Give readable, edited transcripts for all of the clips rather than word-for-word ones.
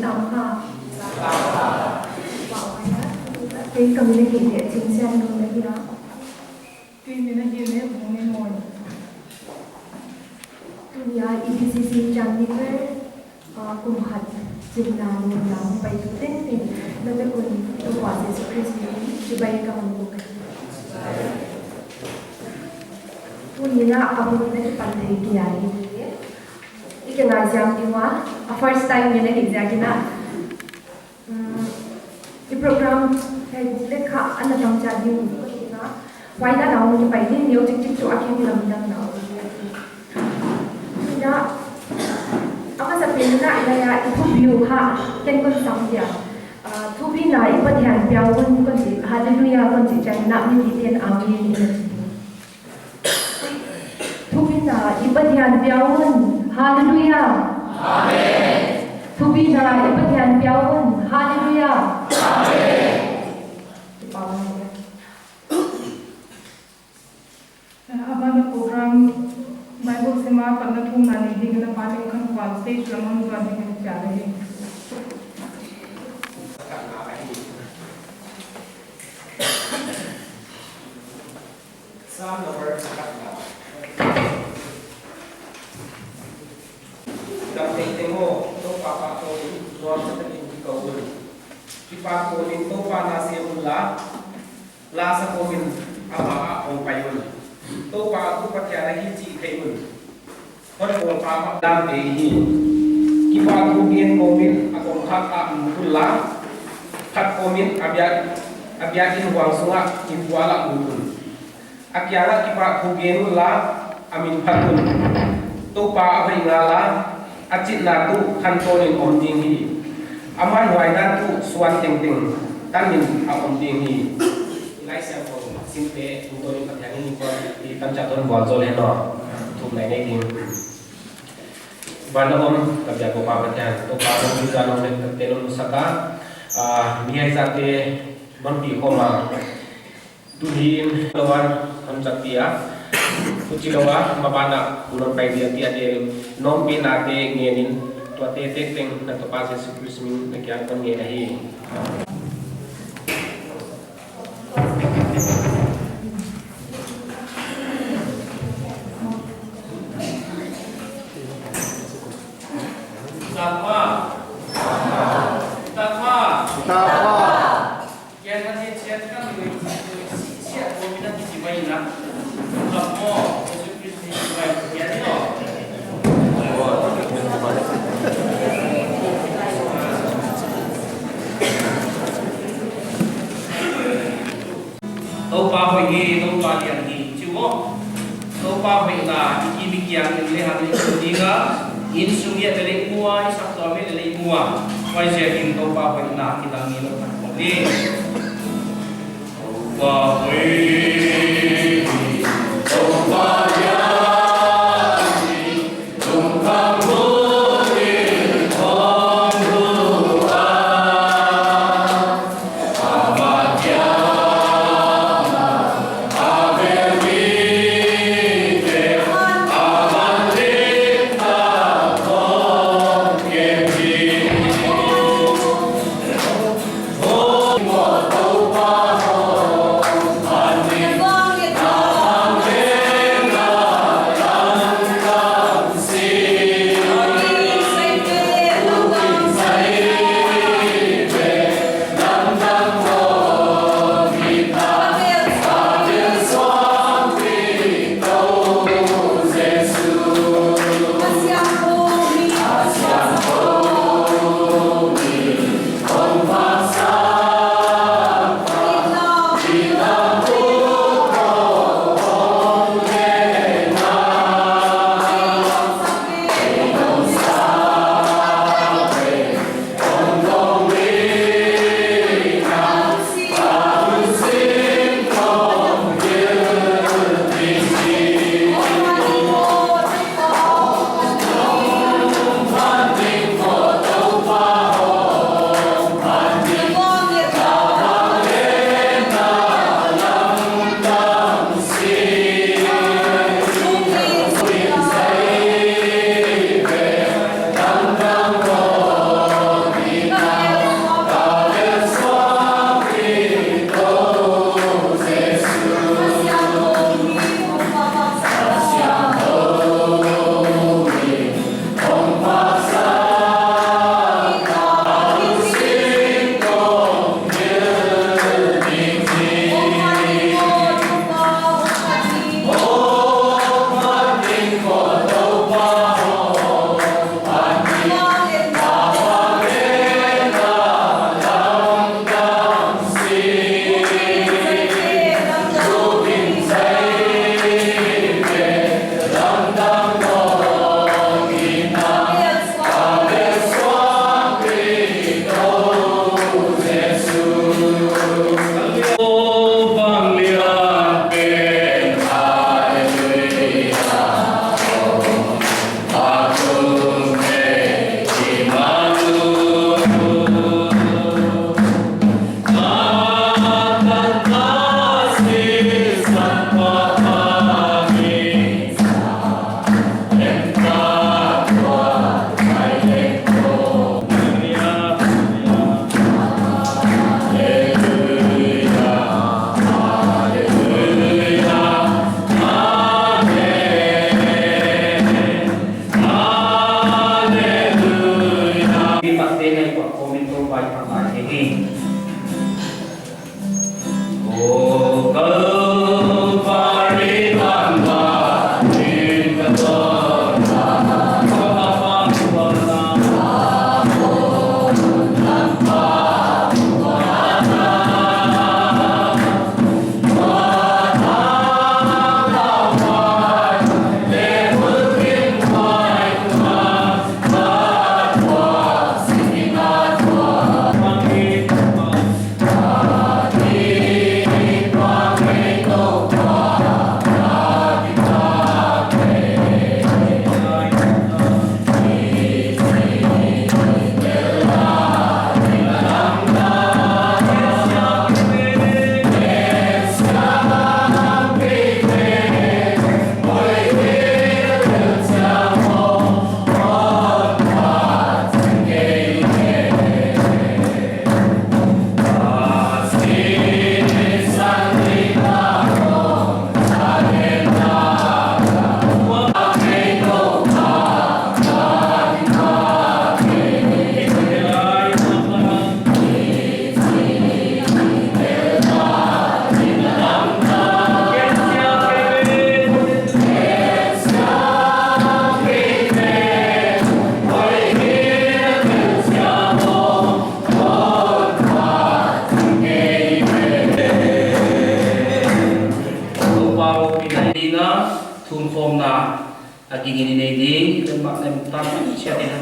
Samha. Cái community địa chính xem luôn đấy đó. Tuy nhiên là gì đấy cũng nên ngồi. Tuy nhiên EPCC trang đi về cùng hạt trình nào luôn nào bay tu tên thì nó sẽ cùng tu quả Jesus Christ chỉ bay cả một cái. Tuy nhiên là abu này pan thấy kia ấy. Cái ngày giang đi qua, first time như này giang kia na. Cái program cái lệ khá anh là trong trang đi một cái đó. Quay đã đâu như vậy nên nhiều chính chỗ anh em làm đằng nào. Đó, ông sẽ biến lại là itu view ha, trên con sóng gì thu phí này bất hạnh béo con gì hallelujah con gì chạy nặng như đi tiền áo gì thu phí này bất hạnh béo hallelujah amen thu phí này bất hạnh béo hallelujah amen Abang program Bible sema pada tu nani di kita paling kan kuat stage lamang tuan dengan cara ini. Psalm number 1. Dapet tengok tu papa tu luar seperti kau beri. Kita komin tu panasi ulah, lasa komin apa orang payun. Tu pa tu pakai hiji kayun.คนโอนปาดามเอฮีกิปาคูเมียนโมมินอากงคักอามุลลาคัดโมมินอับยาอินหวังสุงะอินวาละมุลุนอักยาละกิปาคูเมียนุลลาอามินพัตุนตุปาอภิงาลาอาจิตนาตุคันโตนินอมจิงฮีอามันหวายนันตุสวนเต็งเต็งตันนินอาอมจิงฮีไลเซียโฟสินเตอุโตนิปัญญานิคนที่ตั้งจัดต้นบอลโจเลนอถูกไหนในทีมBanda om kerja kopakan, to kalau juga nongeng tertelon saka, mihai sate banti koma, tuhin lawan hamzatia, kuci lawan mapana bulan pagi dia dia nompi nate ngenin, tua tete teng nato pasi sepuluh nekian pun ngenahi. Tau pa hoi hi, tau pa liang hi, ciumo. Tau pa hoi na ikibikian nile hamil kuninga, in sumia tele mua, isak tu amil tele mua. Wai jekin tau pa hoi na kita ngilo takoni. Tau pa hoi, tau pa liang. Oh Dina thun khom na aging ini ding ikan mak nem tam siapa ni?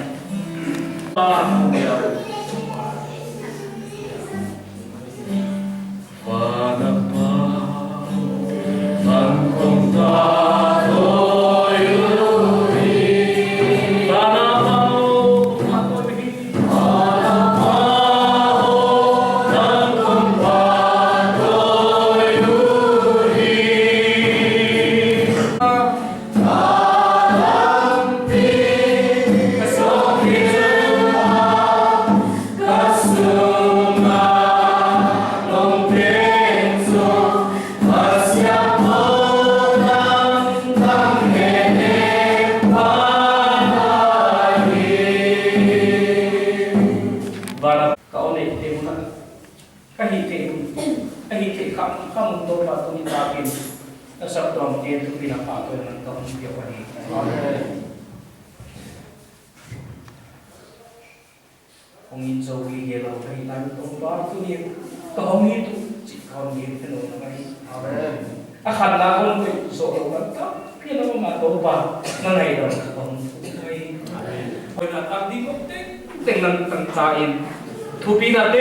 Ongin zogi gelo kai lan tong ba tu ni kaongi tu chỉ còn nhìn cái nồi này khăn lá con bị sổ nó cấp kia nó mà tố vào nó này rồi còn hay hồi là ta đi công tích tình năng tăng gia in thu phí là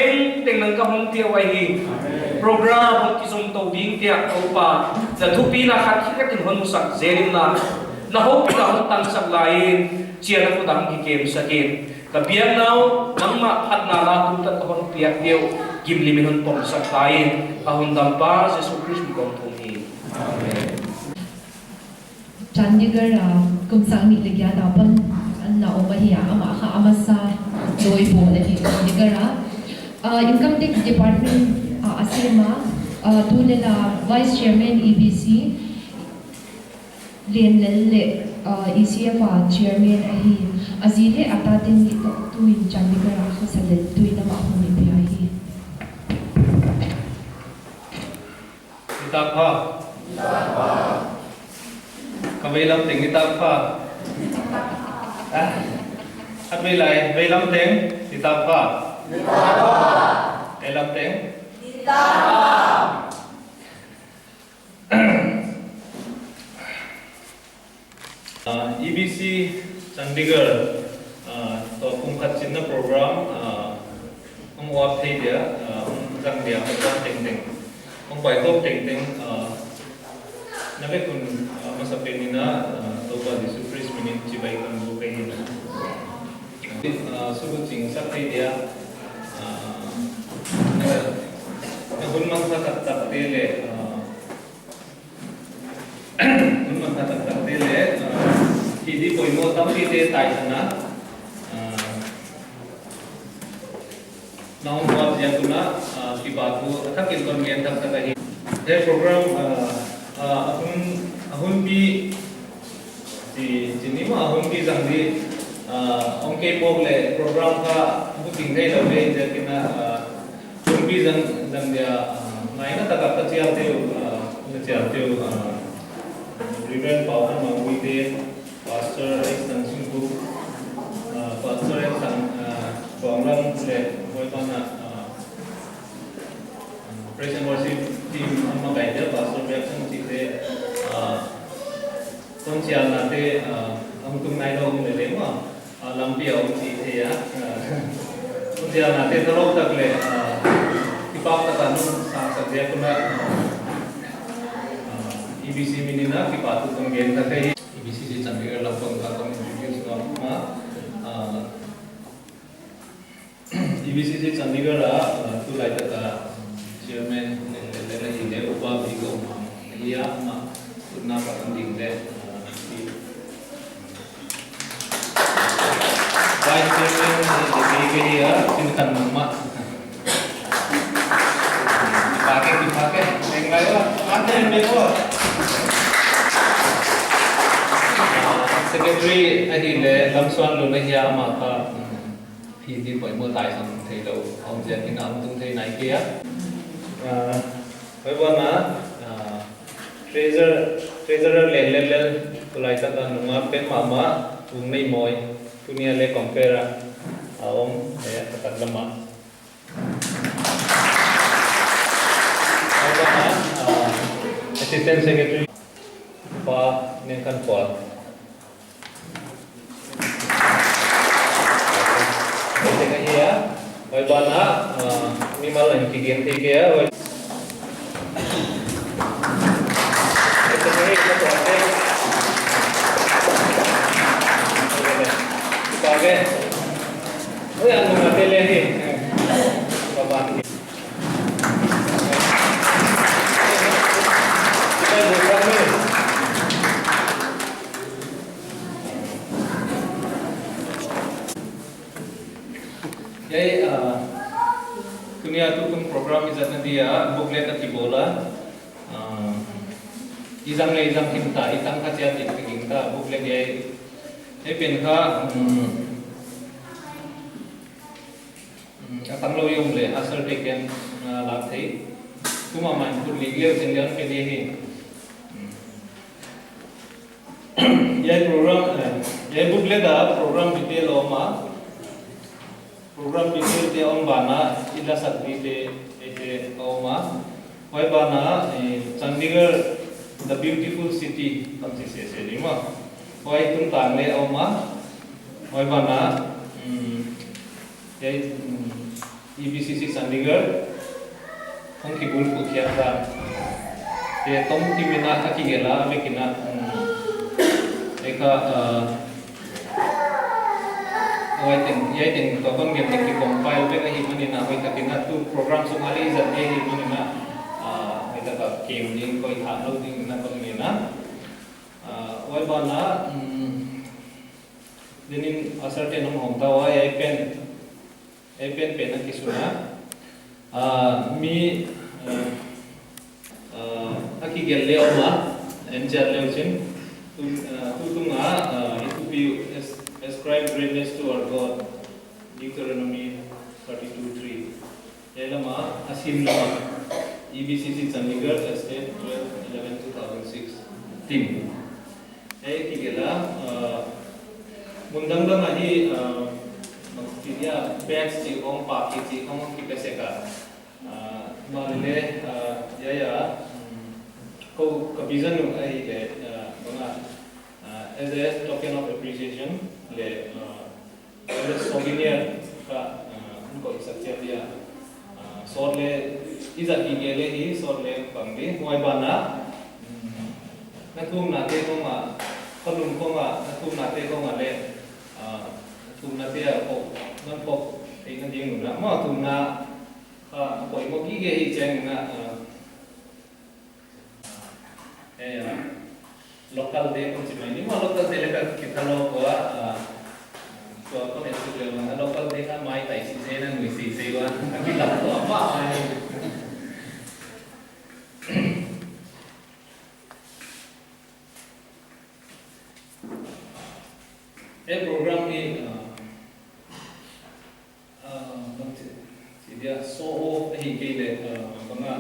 tình năng các món tiêu ai hi program một cái dùng tàu điên tiệt tàu ba là thu phí là khác các tình huống sặc dễ là hốt là hốt tăng sặc lại chia nó có đăng ký game sakin kabiang now nang mahat na latung tat kahon piak dio gim liminhon pom sa tayin kahon dampa Jesus Christ mong thumi amen Chandigarh kum sang ni legya dapan na omahiya ama kha amasa doi bo na di Chandigarh income tax department asima tunela vice chairman EBC len le ECFA chairman ahi azile atatin ni to tuin Chandigarh kha sale tuin na ma humi bi ahi Itapha Kavailam ting itapha At vailam ting itapha Elam ting EBC Chandigarh to kum khatchin na program ong wa phei dia ong jang dia ong ting ting ong pai hop ting ting na be kun masapeni na to ba Jesus Christ minin chibai kan bu kai na sugu ching sa phei dia hun man sa tak te le hun man sa tak te le Hindi po mo tampi te tai sana now what ya tuna ki baat ko thakin kon men thak ta hi the program ahun bi ji ni ma ahun bi jang di ongke mogle program ka booking dei lo le je kina ahun bi jang dia ngai na ta ka chia te Reverend Pawan Mangui te Pastor X Nansing Bu Pastor X Banglang le Boypana Praise and Worship team amma gaida Pastor Jackson chite konchial nate amtung nai dong le lema lampi au chi the ya konchial nate tholok tak le tipap ta kan sa sakya kuna EBC minina ki patu tong gen ta kai EBC si Chandigarh lapang ka tong introduce ma EBC si Chandigarh tu lai ta chairman le le hi le upa bi ko ma ya ma tunna pa ding le vice chairman de ke ya sin kan ma pakai yang lain ada yang bego secretary ahi le lamswan lo na ya ma ka hi di poi mo tai sam thei lo om jen kin am tung thei nai kia oi ba na treasurer le tulai ta kan ma pen mama tung nei moi tunia le compare om ya ta lama Assistant Secretary pa nên kan pol thế cái gì á vậy bạn á mi mal lần kia game thế kia vậy cái này nó còn cái ôi anh muốn làm lên đi các bạn jadi dunia tu pun program izat nanti ya booklet nanti bola izam le izam kita itang kaciat kita booklet ya pen ka atang lo yung le asal teken lab thei kuma man put legal sendian pe hi ya program ya booklet da program detail oma program detail te on bana ila sakri te oma hoi bana Chandigarh the beautiful city kam se lima hoi tum tang le oma hoi bana EBCC Chandigarh không khi bul ku khia ra te tom timina ka ki gela mekina eka hoi ting to kon gen ki compile pe ka hi manina hoi ka tina tu program sumali zat ye hi manina ita ka kem ding koi tha lo ding na kon nina hoi bana denin asarte nom hom ta wa ai pen na kisuna mi aki gel le oma enjar le uchin tu tunga itu bi ascribe greatness to our God Deuteronomy 32:3 yelama asim lama EBCC Chandigarh Estate 12/11/2006 team ki gela mundang da mahi dia batch ci ong pa ki ci ong ki peseka malile ya ko kabizan ai le bana as a token of appreciation le as a souvenir ka unko isakya dia sorle iza ki gele hi sorle pangbi hoi bana natum na te ko ma kalum ko ma natum na te ko ma le tum na te ko nan ko ei nan ding na ma tum na ko mo gi ge hi cheng na local day ko chimai ni ma local day le ka kitalo ko ko ne su le ma local day ka mai tai si se na ngui si se wa ki la to ma ai program ni dia so hi ke le banga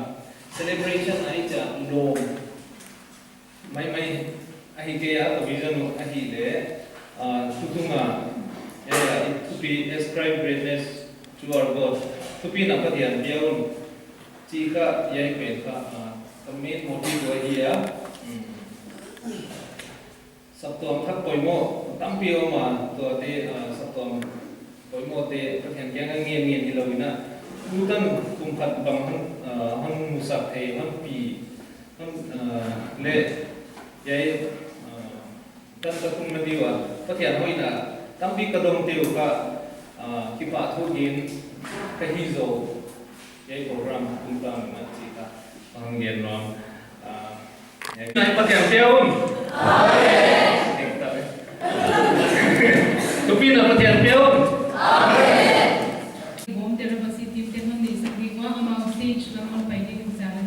celebration ai cha lo mai ahi ke ya vision ahi le tutunga to be ascribe greatness to our God to be na kadian biaun chika yai pen ka main motive wa hiya sabtom thak poimo tampio ma to te sabtom poimo te pathian kyang ngien hilawina utan kumkhat bang han musak the han pi han le yai tan ta kum diwa pathian hoina tampi kadong teu ka kipa thogin ka hizo yai program kumtam na chika panggen rom nai pathian teun amen tupi na pathian teun amen Bom ter a city tem não diz que uma amount stage não on pai de exame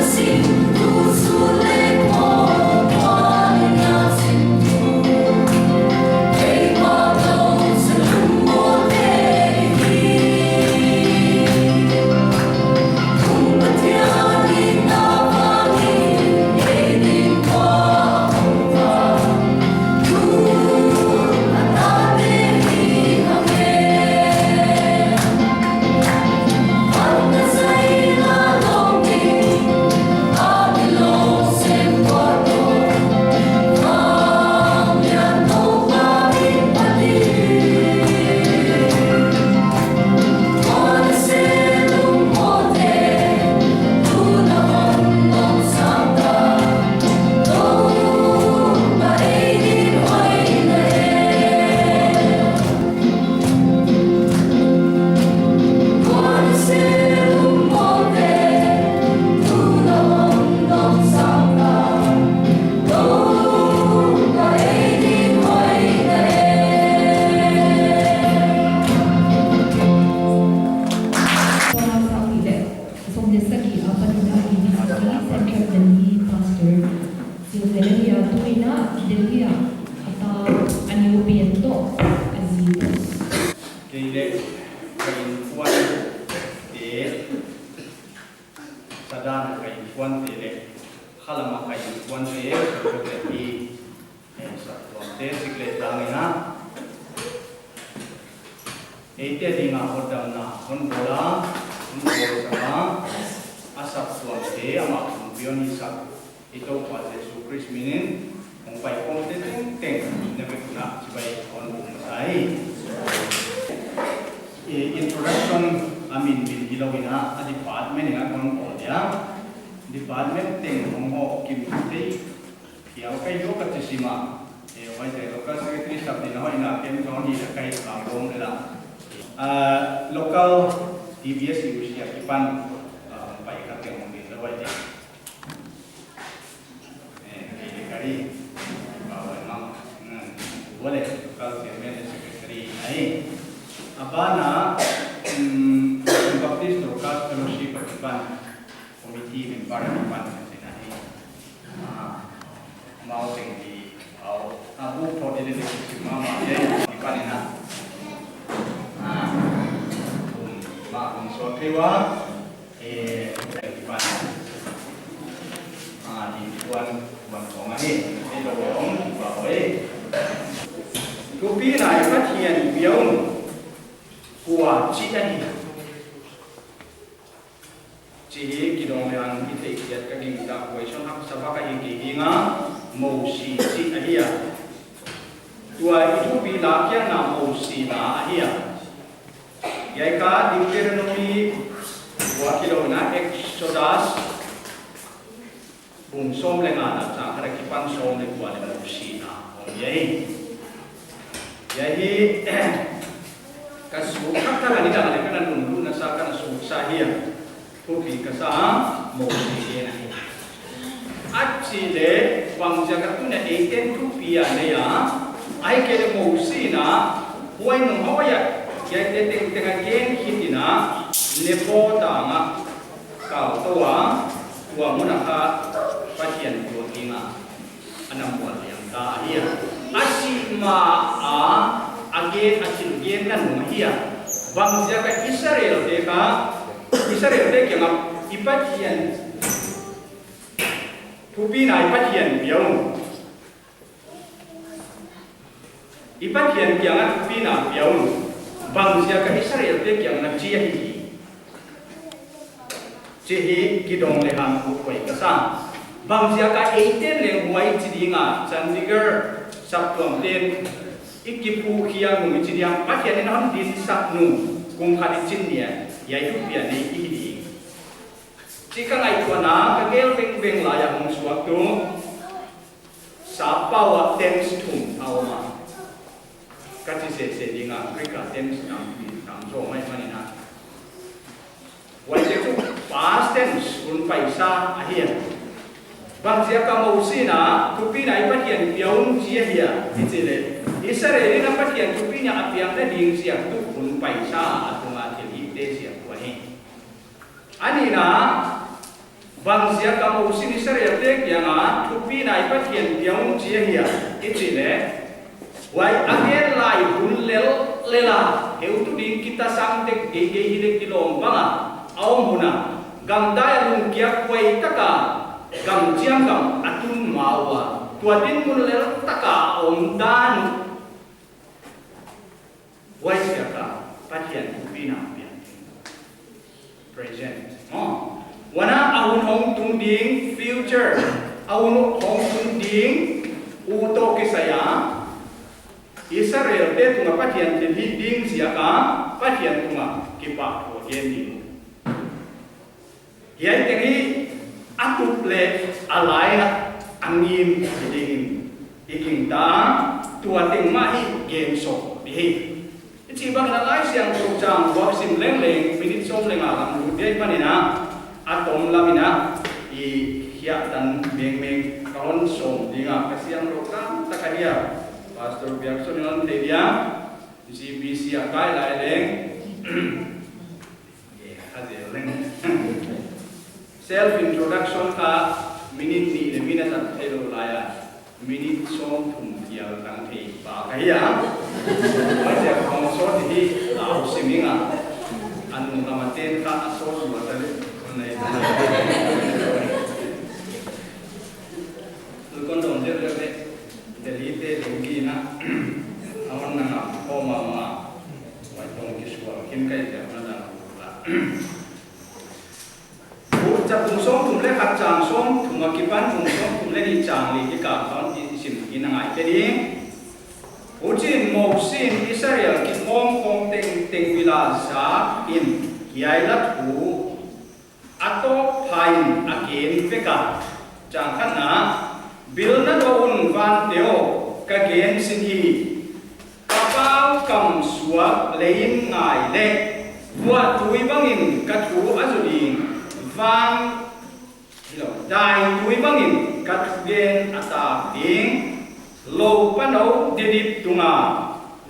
Sim, tu sule ko, Silveria tuina delia ata aniu piento azito. Kile kain kuan te sadana kain kuan te le khalama kain kuan te ke ti sa kuan te sikle tangena ete dinga hodam na hon bola hon bola asap kuan te ama bioni sa ito pa Yesu Christ minin kung pai kong te teng na bekuna sibai on sai introduction amin bin ilawina a department nga kon odia department teng mo kim te kiaw kay yo ka sima wai te local secretary sab din ho ina ken kon hi kai ka dong la local DBS Usia Kipan pai ka ke mo bin lawai te kari bawa mang boleh local secretary ai Abana Baptist Broadcast Fellowship Kipan Committee member Kipan Senai mau tinggi abu prodi de mama ye Kipan ina ma so tewa Kipan di tuan kong ani do ong ba oi Tupi nai phát hiện biểu của chị anh chỉ kỳ đồng là cái thể hiện các kinh đạo với trong học sao các cái kỳ ngã màu xì chị anh à tuổi itu bila kia na màu xì na ahia vậy cả Deuteronomy của kỳ đồng na Exodus bùng xôm lên ngàn là chẳng hay cái pan xôm lên của là màu xì na vậy jadi kasu kata kan tidak ada kan dulu nasakan susahia tupi kasa mau dia aci le bang jaga tu na 18 rupia ne ya ai ke mau sina poin no hawaya ya tengah gen hitina lepo tanga kau toa tua munaka pasien tu tinga anam buat yang ta ia aci ma a again asil gen kan mahia bangsa ka Israel te yang ipatian tupi na ipatian biang tupi na biang bangsa ka Israel te yang na chia hi kidong lehan ku koi kasa bangsa ka 18 le huai chidinga Chandigarh Saptuam ten ikipu kia nung cidiam pasien ini ham din saknu kung kadicin dia yaitu dia ni ini jika ngai tuana kagel beng layak mung suatu sapa wa tens tum awma kati se dinga Afrika tens nam so mai manina wajib past tense kun paisa ahia bang siapa mau sina tupi na ipatian piaun cia dia itile Israel ini dapat yang tupinya api yang tadi siap tu pun paisa atau mati ide siap wahai. Anina bangsa kamu sini Israel tek yang tupi naik pasien yang cia itu le. Wai akhir lai pun lela. Heu tu di kita sampai gege hidup di lombang. Awam huna gamdaya lungkiak wai taka gam jiang gam atun mawa. Tuadin pun lela taka om dan why siapa pasien pina present wana awun hong tung ding future awun hong tung ding uto kisaya Israel te tunga pasien te ding siapa pasien tunga kipa ko yendi yai tengi atuple alai angin ding iking ta tuating mahi game show dihi Iti bang nalai siang kurang waksim leng minit som leng alam dia panina atom lamina I hiak dan beng kawan som dinga kasiang roka takadia pastor biakson dengan dia CBC akai lai leng hadir leng self introduction ka minit ni mina tan thelo laya minit som thum thial tang thei pa kaya mai ja khong so thi lau siminga anu kamaten ka aso wa tale nei lu kon dong je le Delhi te lungi na awan na ko mama wa tong ki suwa kim kai ja na daจะปุ่มส้มปุ่มเล็กขัดจางส้มถุงมากิปันปุ่มส้มปุ่มเล็กจางลีที่กาตอนที่สิมกินง่ายแค่นี้อุจินโมซินอิสราเอลกิมองคงเต็งเวลาสาอินยายลัดหูอัตโตพายอาเกนเวกาจางขันนาบิลนัดอุนวันเดียวกะเกนสินฮีกระเป๋ากำสวกเลยง่ายเล็กวัวตุยบังอินกระถูอาจุดีvang dai tui bangin kat gen ata ding lo panau didip tunga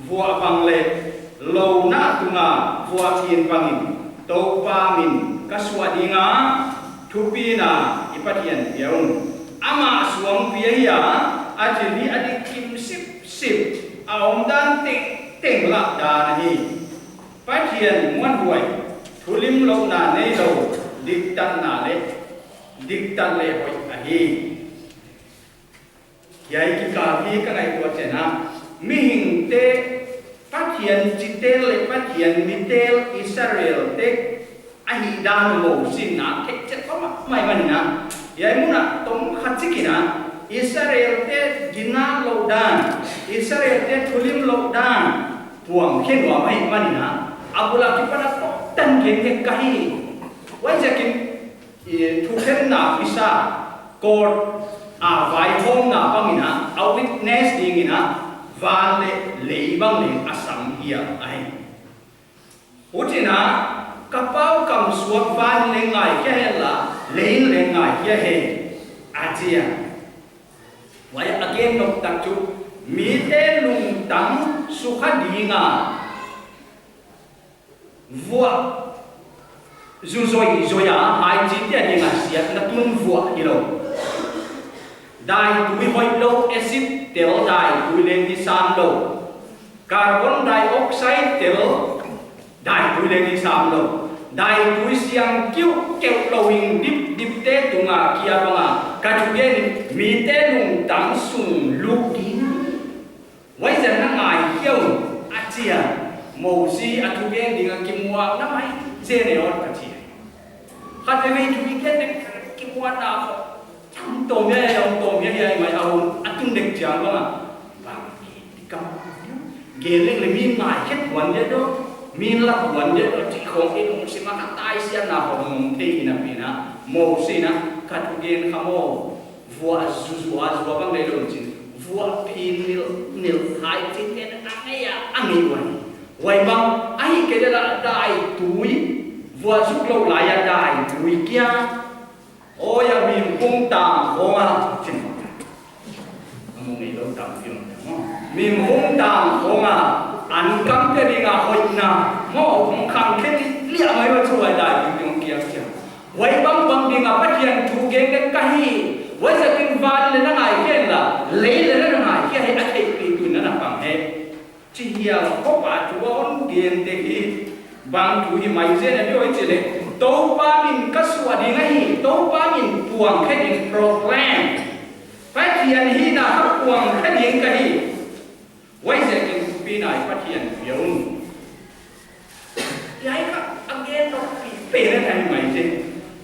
vua bang le lo na tunga vua kien bangin to pa min kaswadinga thupina ipatian yaun ama suang piya ajili adikim sip aom dan ting la da ni patian muan huai thulim lo na nei lo diktan le hoi ahi yai ki ka hi ka ngai ko chena mi hing te pathian chitel le pathian mitel Israel te ahi dan lo sin na ke che ko mai man na yai muna tom khachikina Israel te gina lo dan Israel te thulim lo dan tuang khen wa mai man na abula ki pana to tan gen ke kahi why jakin thu khen na visa court vai home na bangina a witness dingina vale leibang le asam hia ai utina kapau kam suak van le ngai ke hela lein le ngai ke he atia why again nok tak chu mi te lung tang sukha dinga vua Zuzoi zoya hai chi tia ni nga siat na tun vua hilo dai tui hoi lo acid tel dai tui len di sam lo carbon dioxide tel dai tui len di sam lo dai tui siang kiu keu lowing dip te tunga kia banga ka tu gen mi te lung tang sung lu din wai jan na ngai kiu achia mo si atu gen dinga kimwa na mai General kecil. Kalau ini juga kita kipuan apa? Contohnya yang mai awun atun dek jam bang. Bagi di kampung. Geleng lebih naik wan dia do. Min lah wan dia do. Cikong itu mesti makan tai sian na hong tei na pina. Mau sih na katugen kamu. Vua bang dia do cin. Vua pin nil hai cin kan aneh wan. Wai bang, ai kena dai tui, vua suk lo laya dai tui kia, oh ya bim kung tang honga, cing, kamu ni lo tang film, bim kung tang honga, ankam kena nga hoi na, mau kung kang kena lihat mai macam mana dai bim kia kia, wai bang di ngapa yang tu geng kahi, wai saking van le na ngai kia la, le na ngai kia he akai itu na pang he. Chia có bà chú on tiền để hi bang chú hi mai je na bioi chile to pa min kaswa di ngai to pa min puang khe ding program pathian hi na ha puang khe ding ka hi wai je kin pi nai pathian biong yai ka again no pi na thai mai je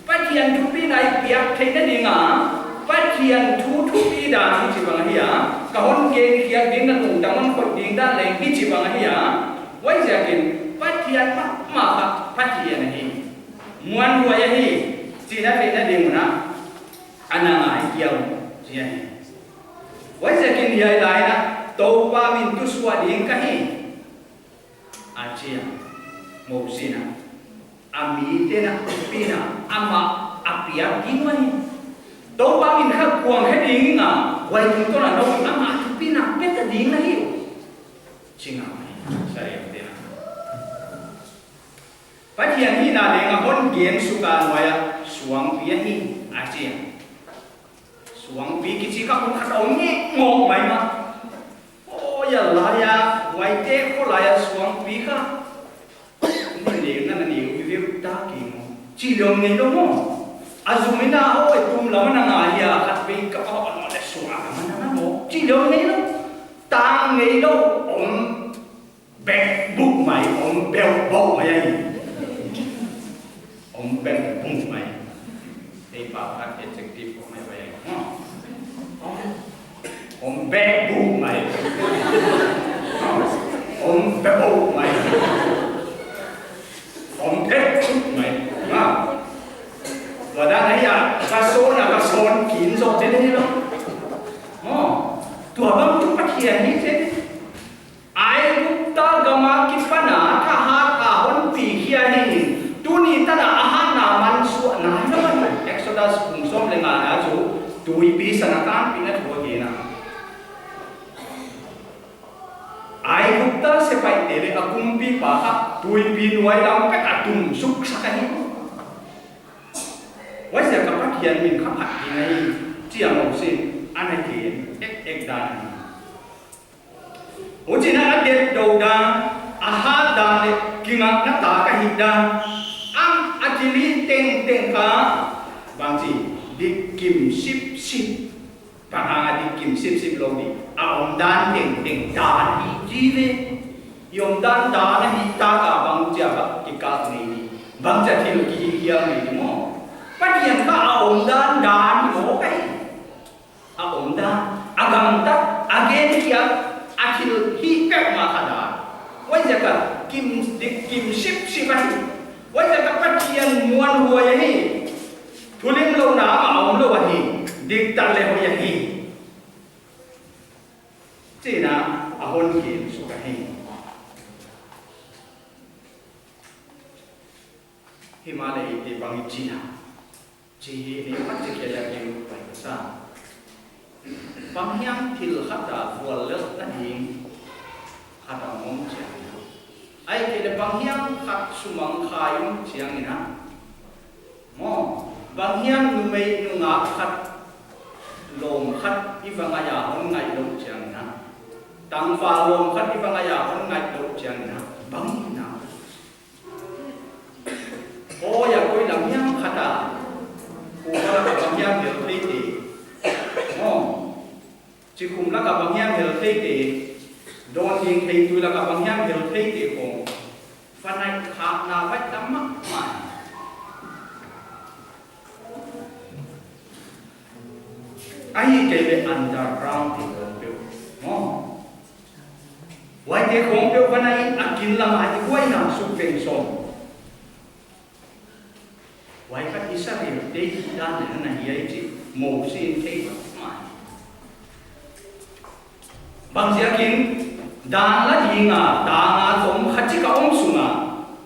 pathian chú pi nai piak thai na ding a pathian thu pi da chi bang hi a kahon gen kia ding na tung taman khot ding da leng hi chi bang hi a wai ja kin pathian ma pathian hi muan wa ya hi chi na fe na ding na ana ngai kiau chi ya wai ja kin yai lai na to pa min tu swa ding ka hi a chi ya mo si na ami te na pi na ama apia dinwai to pa min khak kuang he ding nga wai kin to na no ama pi na pe ta ding na hi chinga sai te na pathian hi na le nga hon gen su ka noya suang pi hi a chi suang pi ki ka kun khat ong ni ngok mai ma o ya la ya wai te ko la ya suang pi ka ni le na ni u vi ta ki mo chi long nei lo mo azumina o tum la mana na ya khat pi ka o no le suang ma na mo chi long nei lo ta nei lo ong bẹt bút mày ông bèo bầu mày ông bèo bút mày thì bảo các adjective của mày vậy ông bèo bút mày ông bèo bút mày ông thép bút mày và đang thấy à cái số là cái số kín rồi thế đấy đó tuổi bấm chúng phát hiện như thế ai ta gama kipana ta ha ta hon pi hiani tuni ta na aha na man su na naman Exodus kung som le nga chu tui pi sanakan pina thua ge na ai gupta se pai te le akum pi pa ha tui pi nuai lam ka ta tum suk sakani wai se ka pat hian min kha phat ki nai chiang mo sin anai ke ek dan Ujina adet dauda aha dan kingat na ta kahida ang atili teng teng ka bangsi di kim sip sip panga di kim sip sip lo di aom dan teng teng dan hi jive yom dan hi ta ka bang ja ba ki ka nei ni bang ja thil ki hiang nei mo patian ka aom dan mo kai aom dan agam ta again hiang akhir hikap makada wajah ka kim sip sipai wajah ka patian muan huaya hi tulim lo na maom lo wahi dik tal le huaya hi cina ahon ki suka hi Himalaya ite bangi Cina ji ni pat ke ya ke pai sa Panghyang til khata fual lek tading khata mong chiang ai ke le panghyang khat sumang khayum chiang ina mo panghyang nu mei nu nga khat lom khat ivangaya hon ngai lo chiang ina tang fa lom khat ivangaya hon ngai lo chiang ina bang ina o ya koi lam hyang khata ku ba panghyang del thei ti chỉ cùng là các bạn nhang hiểu thấy thì đôi khi thấy tôi là các bạn nhang hiểu thấy thì cũng phần này khác là vách đắm mắt mà ai cái về underground thì không biết vậy thì không biết phần này ăn kín làm ai thì quay nào sụp về sông vậy các Israel đây đang là này vậy chứ mồ xin thấy bang siakin dan la dinga da nga som khachi ka om sunga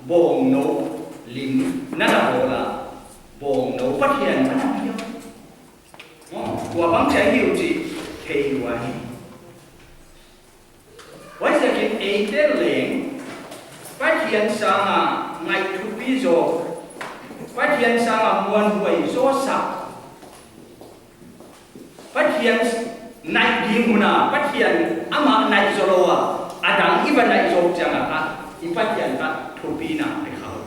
bong no lim na da bola bong no pathian mana pio wa bang chai hiu chi thei wa hi wai siakin e te leng pathian sanga ngai thu pi zo pathian sanga muan huai zo sa pathian nai di muna patian ama nai zoloa adang iba nai zol janga ka ipatian ka thupina pe khalo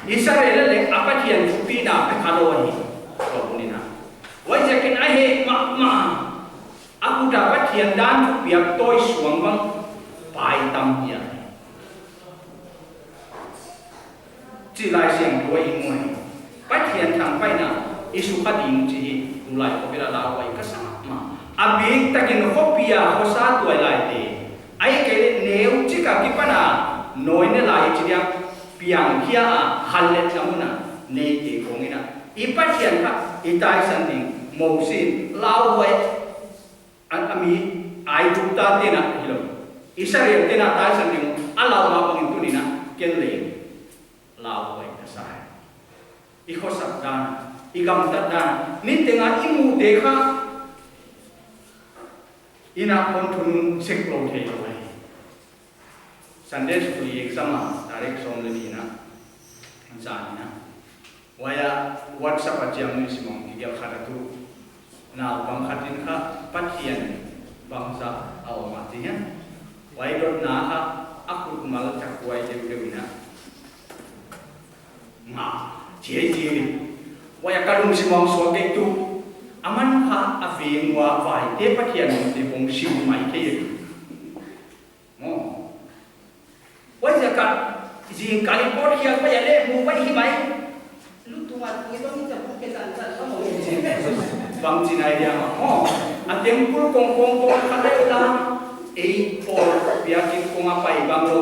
Israel le apatian thupina pe khalo hi ko nina wai jakin a he ma aku da patian dan biak toy suang bang pai tam ya chỉ lai siang dua ingoi patian thang pai na isu kading chi ulai ko bila la wai ka sama abik takin hopia hosa tuai lai te ai ke neu chika kipana noine lai chidia piang kia halet namuna ne te kongina ipatian ka itai sanding mosin lawai ami ai jukta te na hilo Israel te na tai sanding alaw ma pangin tunina kenle lawai kasai ikhosak dan igam dan ni tenga imu dekha ina kontunun seklo thei loi Sunday school exam direct som le ni na ansa ni na waya WhatsApp ajam ni simong ki khata tu nào bằng khát tin khát phát hiện bằng sa ao mà thế nhá vậy đốt ná ha aku kumal chặt quay đều đều nè mà chế gì vậy cả đồng sĩ mong số cái tu aman ha avieng wa vai te phát hiện một cái bông siêu máy thế vậy giờ cả gì cái bột hiện bây giờ lên mua vậy hi máy lúc tụi mình cái đó mình chậm cái sản sản có một bằng gì này đi mà anh tiếng cuối cùng khát đấy là ấy por biakin kung apa ibang lo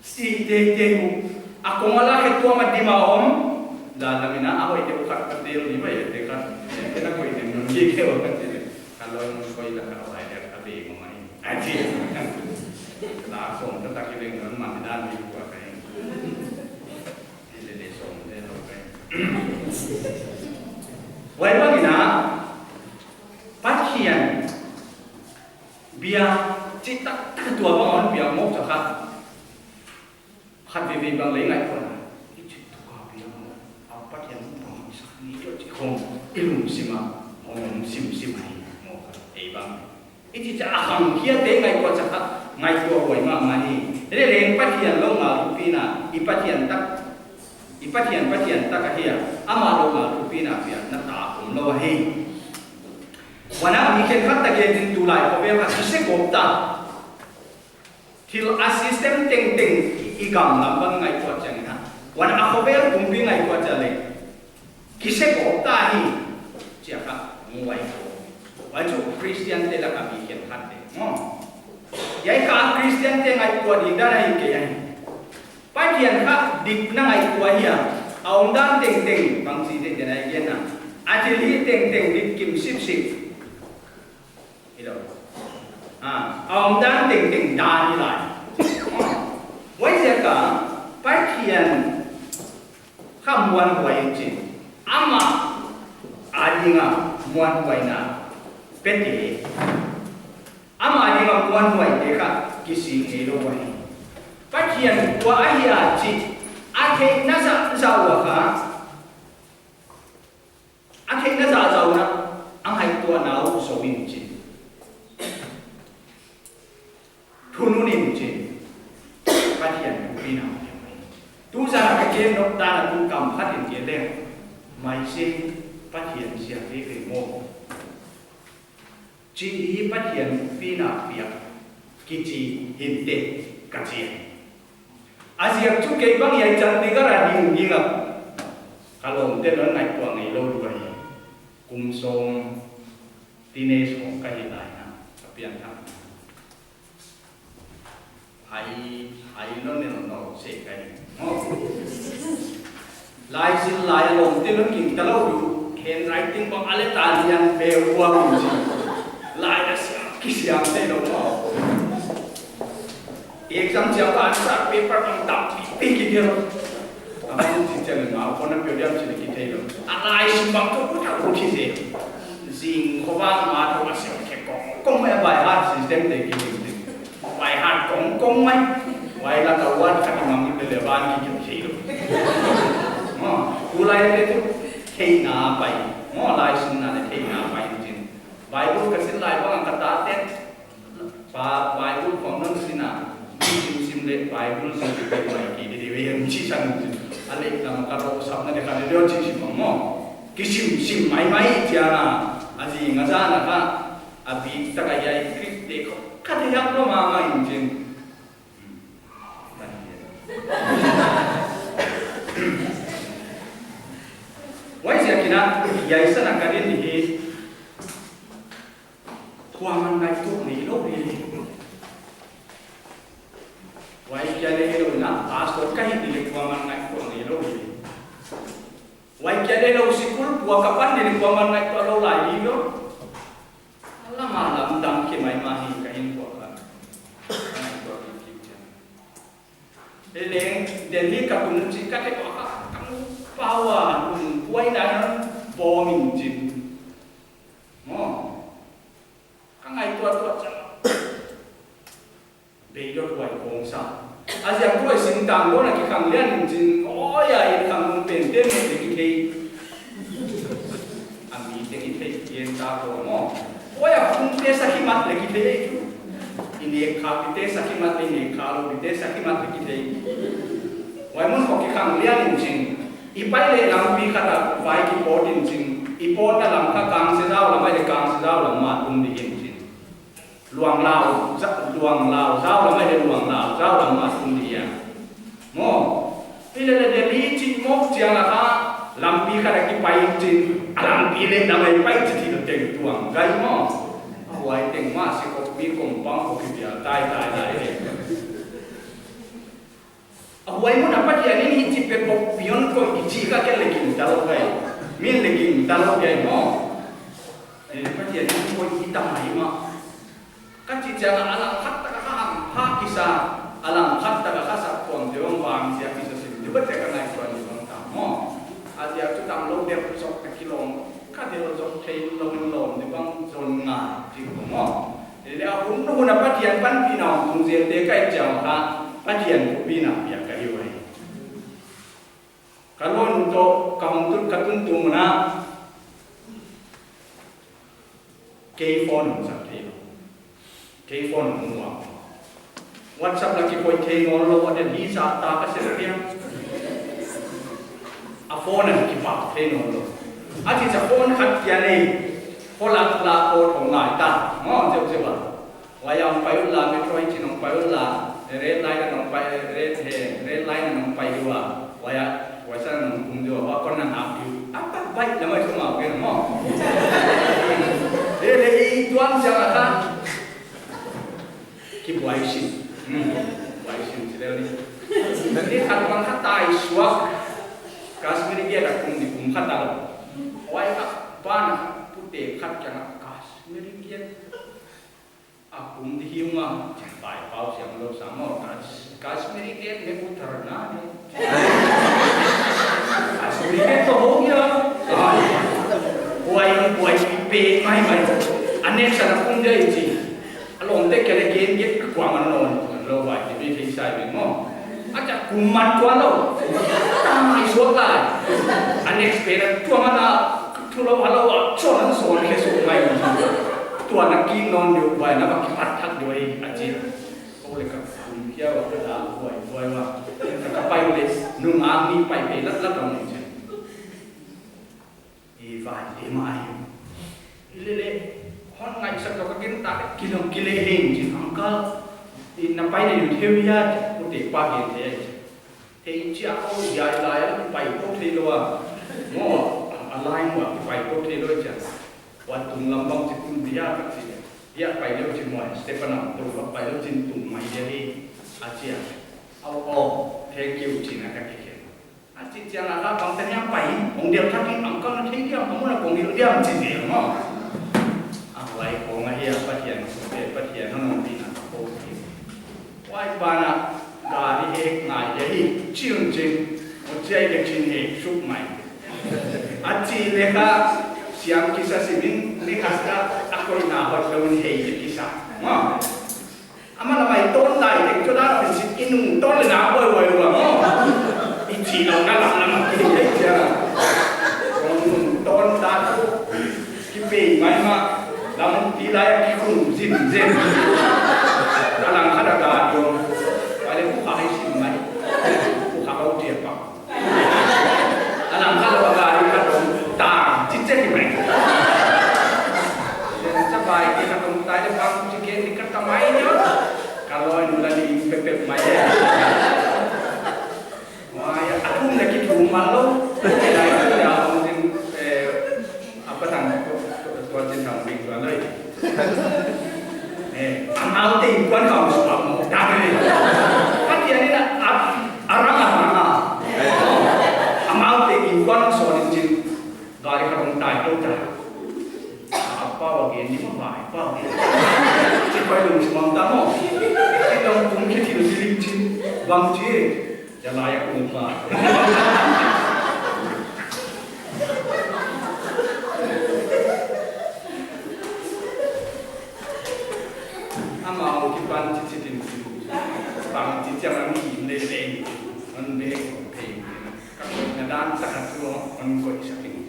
si te ako ngala ketua madimahom dalamina ako ite bukat katil di ba ite kan kita ko ite nungi ke wa katil kalau koi la ka ai dia ka be ngomai aji la song ta ki le ngon man dan di ko kai ile de song de lo kai wai bagina phát hiện bia chỉ tắc tua bằng ngón bia mốc cho khát vì bằng lấy ngày còn cái chuyện tua bia mốc phát hiện bằng sắc ní cho chỉ không ilum sima ông sim này mốc ấy bằng ít chỉ cha hàng kia thế ngày còn chắc ngày tua hồi mà đi thế nên phát hiện lâu mà lupina phát hiện tắc cái gì ama lâu mà lupina bia nó ta cũng lâu hay wana mi khen khát ta kia tin tu lại có vẻ là sẽ gộp ta thì assistant ting igam làm bằng ngày qua chẳng hạn wana có vẻ cũng bị ngày qua trả lời khi sẽ gộp ta hi chỉ là ngoài vậy chú Christian thế là cả mi khen khát đấy vậy cả Christian thế ngày qua đi ra này cái này phải hiện khát đi na ngày qua hi ông đang ting bằng gì thế này kia na actually ting đi kim ship ông đang tình đa như lại với giờ cả phát hiện khám muôn hoài gì ama adinga muôn hoài na peti ama adinga muôn hoài để cả cái gì cái đó hoài phát hiện qua ai à chị anh thấy nó giàu à anh thấy nó giàu na anh hay tua nào số mình chị thununin je patian pina tu sa ka ke no ta na tu kam khatin ke le mai se patian sia ve ke mo chi hi patian pina pia ki chi hinte ka chi asia tu ke bang ya chan ni ga ra ding ding a kalom te no ngai kwa ngai lo du ba hi kum song tine so ka hi lai na pian tha hay nó nên nó sẽ cái lại xin lại lòng tin nó kinh ta lâu đủ khen writing bằng Italian bèo qua mình gì lại là cái gì đây đâu mà exam siapa answer paper bằng tập thì cái gì đâu anh chỉ chân là con nó biểu điểm chỉ là cái thế đâu lại xin bằng tôi cũng thảo cái gì gì khó bằng mà tôi mà sẽ cái con mấy bài hát system để cái bài hát công mấy vậy là cầu quan các ngành như là ban cái gì đó cú lại cái thế nào vậy lại xin là thế nào vậy chứ bài bút cái xin lại bằng cái ta tết và bài bút phong năng xin à xin lệ bài bút xin cái bài kỳ đi về em chỉ sang anh ấy làm cái đó sắp này cái điều chỉ bằng cái sim máy chứ à gì ngã ra là cả à bị tất cả cái để cái thế nào đó mà injin why giờ kina yai sana kadin ni kuaman ngai tu ni lo ni why kale hero na pastor kai ni kuaman ngai tu ni lo ni why kale lo sikul bua kapan ni kuaman ngai tu lo lai ni lo ala malam dam ke mai mahi kain ko kan Eleng Delhi kapun si kate ko kamu pawa kuai na bombing jin kang ai tua cha be yo kuai kong sa asia kuai sing tang lo na ki kang lian jin ya i kang pen ten ni ki ami tengi te yen ta ko mo oya pun te sakimat lagi te ini kha te sakimat ini kha lo te sakimat lagi te wai mun ko ki khang lian jing ipai le lam pi khata vai ki potin jing ipot na lam kha kang se dau lam ai kang se dau lam ma tum di hin jing luang lao zau lam ai luang lao zau lam ma tum di ya mo ile le de li chi mok jiang la kha lam pi khata ki pai jing alam pi le na mai pai chi ti te tuang gai mo wai teng ma se ko mi kom pang ko ki ya tai Awai mo dapat ya ini cipet pop pion ko ijika ke legin dalam kai min legin dalam kai mo dapat ya ini ko hitam mai ma kaci jangan alam khat ta ka ha kisa alam khat ta ka sa kon de ong bang sia kisa sim de bet ka nai ko ni bang ta mo adia tu tam lo de sok ta kilong ka de lo sok thei lo de bang zon nga ji ko mo de a hun no dapat ya pan pinong tung jen de kai jang ha Ajian bina ya kahiwai. Kalau untuk kauntur katun tumuna K-phone sakti. K-phone semua. WhatsApp lagi koi K-phone lo ada di saat tak kesepian. A phone lagi pak K-phone lo. Aji sa phone kat kian ni. Kolak la ko thong ngai ta. Mo jauh jauh. Wayang payun la metro jinong payun la. Red line nong pai red line nong pai dua waya wasa nong dua wa kon nang api apa baik nama itu mau kan mau dari tuan jangan tak keep waisin sudah ni jadi kalau orang kata iswak Kashmir dia dah di kata waya pan putih kat jangan Kashmir dia aku dihium ah sampai paus yang lo sama Kashmir dia putar nade Kashmir dia tu hoya buai pe mai anek sana pun dia iji along te kele gen get kekuaman lo buai di di sai bemo aja kumat tuan lo tamai suaka anek sepeda tua mana tu lo halo chon son ke so mai tuan nak king non dia buai nak kipat tak dia aji oleh kerana dia waktu dah buai mah kita pai oleh nung ami pai pelat lah kamu je Ivan mai ile hon ngai sak tak kin tak kilom kile heng je angkal napai dia thewia putih pagi dia hei chia au ya lai pai ko thilo mo alai mo pai ko thilo je waktu lambang citum dia kat sini dia pai dia cuma Stefanam tu pai dia cintum mai dia ni acia au thank you cina kat keke aci jangan lah bang tanya pai ong dia taki angkal nak thank you kamu nak ong dia macam ni mo awai ko ngai apa dia non bina ko wai bana dari hek ngai jadi cium cing ojai dia cing hek sup mai aci leka siang kisah simin ni kasih aku ina hot lawan hei kisah, mah. Aman apa itu online yang sudah prinsip inu ton le nak boy luang, mah. Isi orang nak nama kita je. Ton dah kipe mai mah, lamun tilai kikum zin. Dalam kada gado, ada buka isi mai, buka kau dia pak. Dalam kada bagari kada tak. Jadi mereka. Dan sampai kita tanya bang jika dekat tamainya, kalau ini lagi pepet maya, maya aku nak kita rumah lo, kita ada mungkin apa tang tuan jenang bingkuan lagi. Amal tingkuan kau sebab mau tak ni. Kan dia ni nak arang. Amal tingkuan soalnya jin. Dari kerong tai tu dah. Apa bagian ni mah apa? Cepat lu semua tamu. Kita mungkin tidak dilicin, bang cie, jangan layak lupa. Amal kita cici bang cici yang ni lele, ande pay. Kalau nadaan tak tu, orang kau isapin.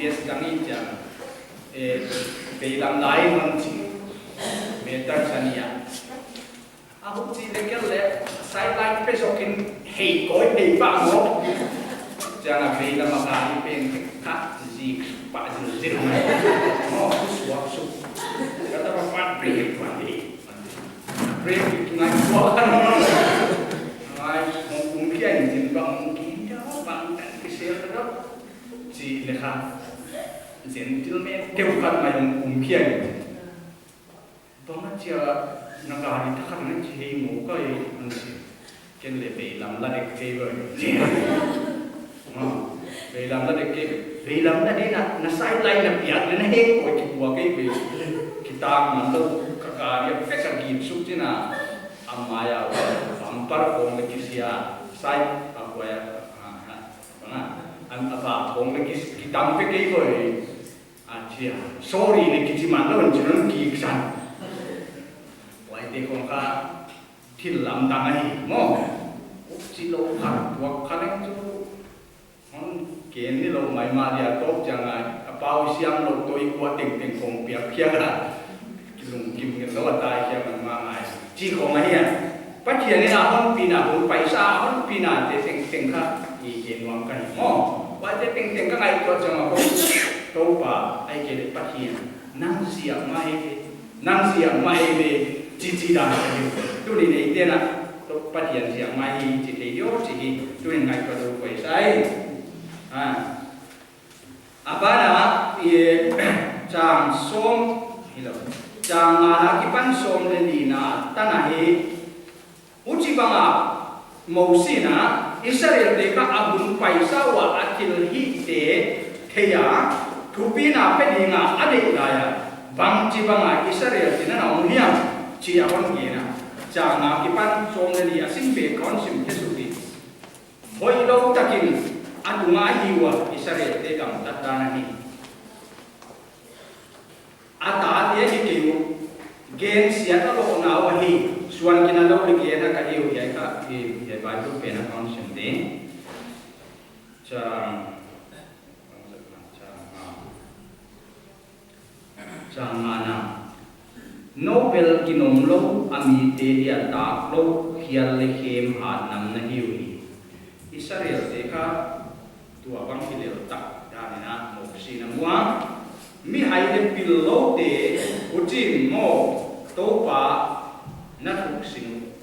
GPS gangi jam belam lain manci meter sania aku ci lekel le sai like pesokin hei koi hei pa mo jangan belam makani pen kat zik pa zik mo suap su kata apa break mandi break itu ngai buat ai mungkin jin bang mungkin jauh bang dan kisah terus si lekha jin tilme keukat mai mungkin bang aja nagari takkan nanti hei mo kai nanti ken le belam la dek ke boy belam la dek ke belam la de na sai lai na piat na hei ko ki bua ke be kita mandu kakari pekar gi suktina amaya ampar kong lekisia sai apa ya an apa kong lekis kita pekei boy aja sorry lekisi mana jangan ki san wai te kong ka thilam tangai mo silo har buat kaleng tu on ken ni lo mai ma dia top jangan apa siang lo toi kuat ting kong piak piak lah kilung kim ngen lo tai siang ma ai chi kong ai ya phát hiện nên là hơn pina cũng phải xa hơn pina để tình khác thì hiện hoàn cảnh mò và để tình các ngày cho mà không đâu và ai kể để phát hiện năng siang mai về chỉ đàn tôi đi này tên là tôi phát hiện siang mai chỉ thấy yếu chỉ tôi ngày có đâu phải sai apa na ye chang som hello chang ana kipan som le ni na tanahi uci banga mausina Israel deka abun paisa wa akil hi te theya thupina pedinga ade daya bang ci banga Israel tinana umhiya ci awon gena janga kipan songali asin be konsim kesuti hoi lo takin adunga hiwa Israel deka tatana ni ata dia dikiu gen siata lo na wa hi suan kina lo lagi ada kadiu ya ka ya baju pena konsim de Jangan Nobel kinom lo ami te dia tak lo hial lehem hat nam na hiwi Israel deka tua bang hilel tak danina mo sina mua mi haide pillo te utin mo topa na tuksin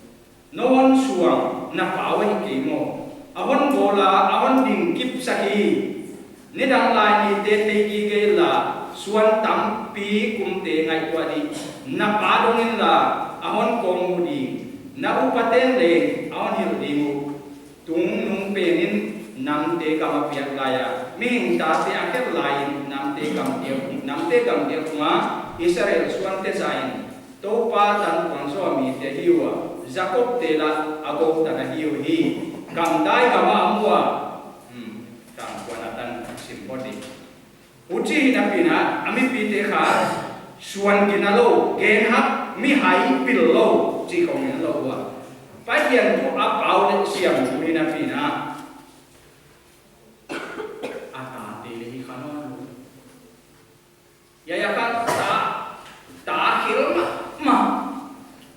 no one suang na pawe ke mo awon bola awon ding kip saki nidang lai ni te ki ge la suan tam pi kum te ngai kwa di na pa dongin la ahon kong di na upaten le ahon hil di mu tung nung penin nam te kam piak laya ming ta te aket lain nam te kam dia kuma Israel suan te zain to pa tan kwang so mi te hiwa Jacob te la agok ta hiu hi kam dai kama amwa kam kwanatan simpodi uci na pina ami pite kha suan kinalo gen hap mi hai pillo ci kong ni lo wa pa hian tu a pau le siam mi na pina ata te le hi khano ya ka ta hil ma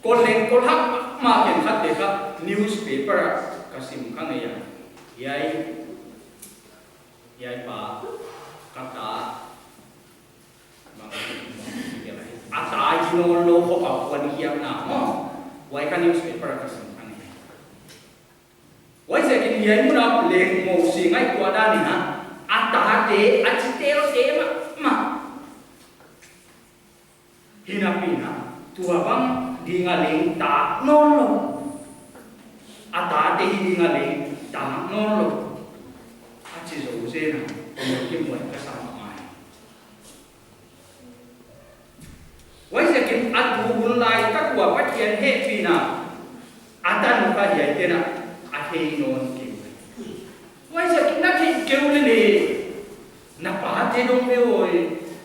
kon len kol hak ma ken khat te ka newspaper kasim khang ya yai pa kata ata jino lo ko pa wan hiam na mo wai kan newspaper ka sam kan ni wai se kin yai mu na leng mo si ngai kwa da ni ha ata te achiteo te ma hina pina tua bang di ngaling ta no lo ata te di ngaling ta no lo achi zo se na ko kim mo ka sa wai se kin atu bun lai ka kwa pa hian he pina atan ka hian tena a he non ki wai se kin na ki keu le le na pa te dong me oi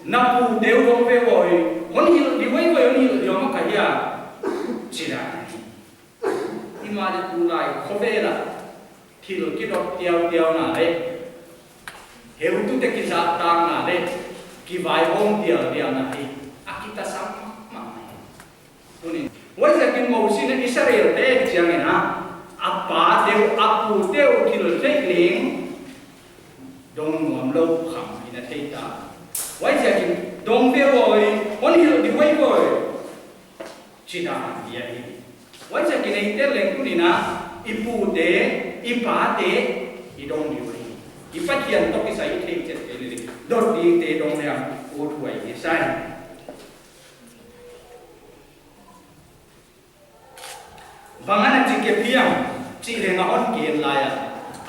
na pu deu dong me oi on hi di wai wai on hi yo ma ka ya chira ima le pu lai kho ve la thil ki dok tiao na le heu tu te ki za tang na le ki vai hom dia na hi akita sam ma tuni wai za kin mo si na Israel te chiang na apa deu apu deu kilo trekling dong nuam lo kham ina thei ta wai za kin dong de boy on hil di wai boy china dia hi wai za kin ei te leng tu ni na ipu de ipa de idong di wai ipat hian to ki sai thei chet te le dot di te dong le o thuai ni sai bangana chi ke piam chi le nga on ke la ya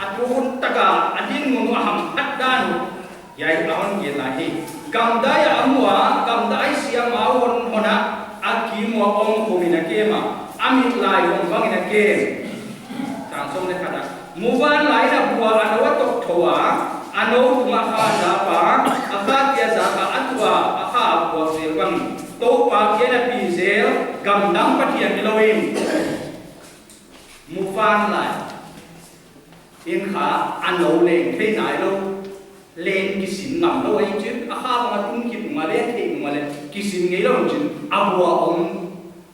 atun taka adin mu ham hadan yai on ke la hi gam da ya amwa gam da ai sia ma won hona aki mo ong ko mina ke ma amit lai won bangina ke tang song le khada muban lai na bua anawa tok thowa ano kuma kha da pa akha tia za ka atwa akha bua zel bang to pa ke na pi zel gam dam pathian Elohim muban lai in kha ano le thei nai lo len ki sin ngam lo ai chu akha ma tum ki ma le thei ma le ki sin ngei lo chu abua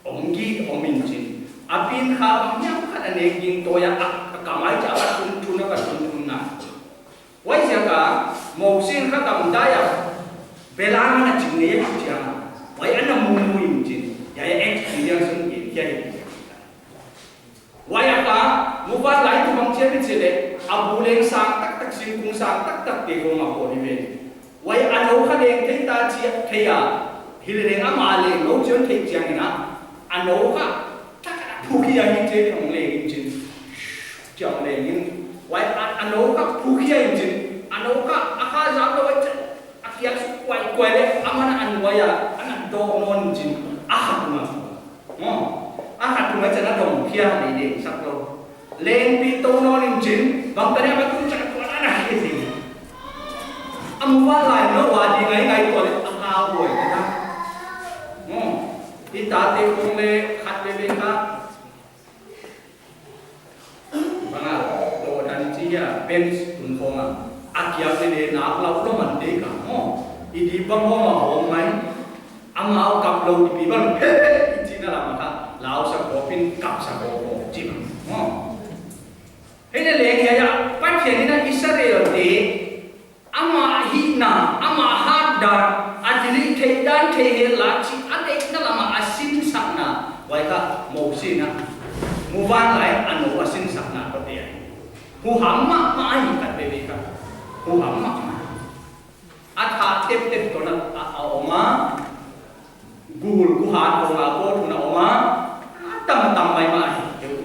om gi omin chin apin kha nyam kha ne ging to ya kamai cha ba tun na ba tun na wai sia ka mo sin kha tam da ya belang na chin ne ya cha wai ana mu in chin ya experience in ya wai ka mu ba lai tu bang che bi che le abu leng sang tak sin kung sang tak te ko ma ko ni ve wai ano kha leng thei ta chi thei ya hil leng ama le lo chen thei chiang na ano kha tak thu ki ya ni che thong le in chin chọn đề nhưng quay anh nấu các phú khí anh chị anh nấu các akha giáo đâu anh akia quay đấy aman anh quay anh ăn đồ ngon chị akha mà akha mà chân nó đồng kia để sắc lâu lên pi tô ngon anh chị bằng tay em cũng chẳng có ăn cái gì âm lại nó hòa gì ngày tuổi akha tuổi cái đó đi ta đi cùng le khát về bên khác banga do dan chia pen tun khoma akia le na lau lo man de ka mo idi bang ho ma ho mai amao kap lo di bang he chi na la ma ka lao sa ko pin kap sa ko chi mo he le ya pa chen na Israel de ama hi na ama ha da adili the dan the he la chi ade na la ma asin sa na wai ka mo si na muban lai anu asin sa na ko te hu hamma ma ai ka be be ka hu hamma atha tep tep to na oma gul ku ha ko na ko na oma tam mai mai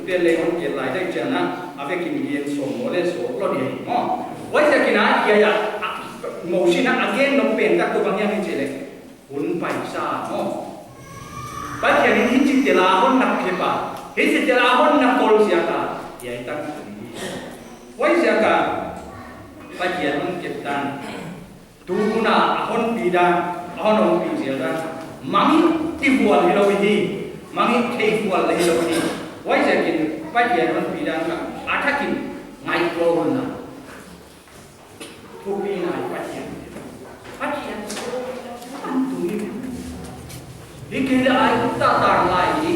te le hon ke lai dai chana ave ki mi so mo le so lo di mo wai sa kina ya mo sina again no pen ta ko bang yang che le hun pai sa mo ba ke ni hin chi te la hon nak ke ba he se te la hon na kol sia ka ya itang wai sia ka pa ke hon ke tan tu kuna hon pi da hon on pi sia da mami ti bual hi lo hi mami thei bual hi lo hi wai sia kin pa ke hon pi da ka athakin ngai ko na tu pi na pa ke tu ni dikira ai ta tar lai ni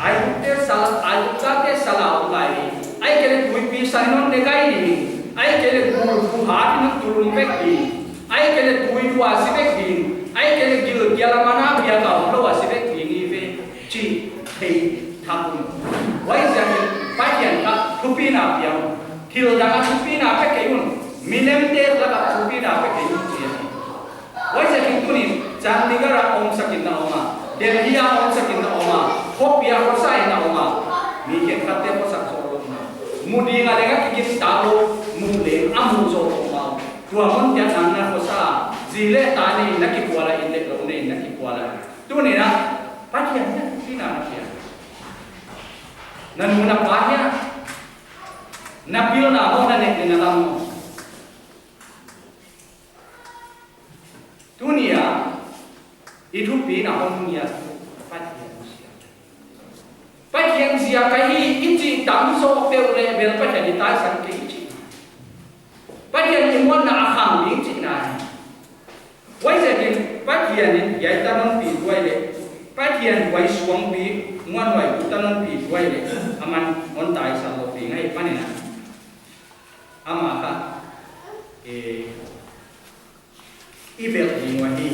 ai te sal ai ta te salau lai ni ai kele tui pi sanon ne kai ni ai kele ku ha ni tulum pek ni ai kele tui wa sibek ni ai kele gil gyala mana bia ka lo wa sibek ni ve chi thei thapun wai ja ni pa kian ka thupi na piao thil da ka thupi na pe kai un milem te la ka thupi na pe kai chi wai ja ki tunin chandigara om sakin na oma delhia om sakin na oma hopia ko sai na oma mi ke khatte ko sak so lo na mudi nga lenga ki ta lo mu le amu so oma tua mon ya nang na ko sa zile ta ni na ki kwala in le lo ne na ki kwala tu ni na pa kian na ki na kia nan mu na pa ya na pil na mo na ne na lam dunia itu pi na hon nia Pakian sia kai inci dam so pe le bel pa jadi ta san ke inci pakian ni mon na akham ni din pathian yai tanon pi duai le pathian wai suang pi nguan wai tanon pi duai le aman on tai sa lo pi ngai panina ama ka ibel di wahi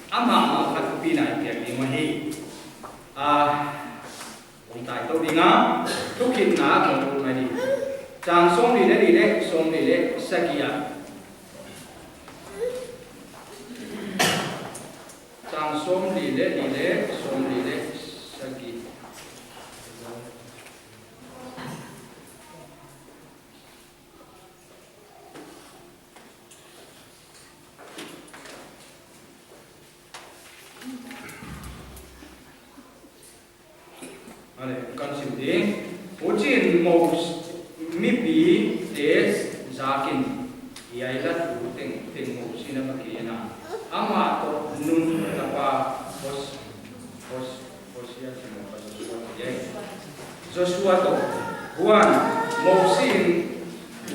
ama ka pi nai pi di wahi on tai to dinga tukin na ko mai di chang som di le som di le sakia chang som di le som di le saki ale kan sim ding Ujin mau mipi des zakin iai la tu teng mau sina makina ama to nun tapa pos ya sino pa Joshua to Juan mau sin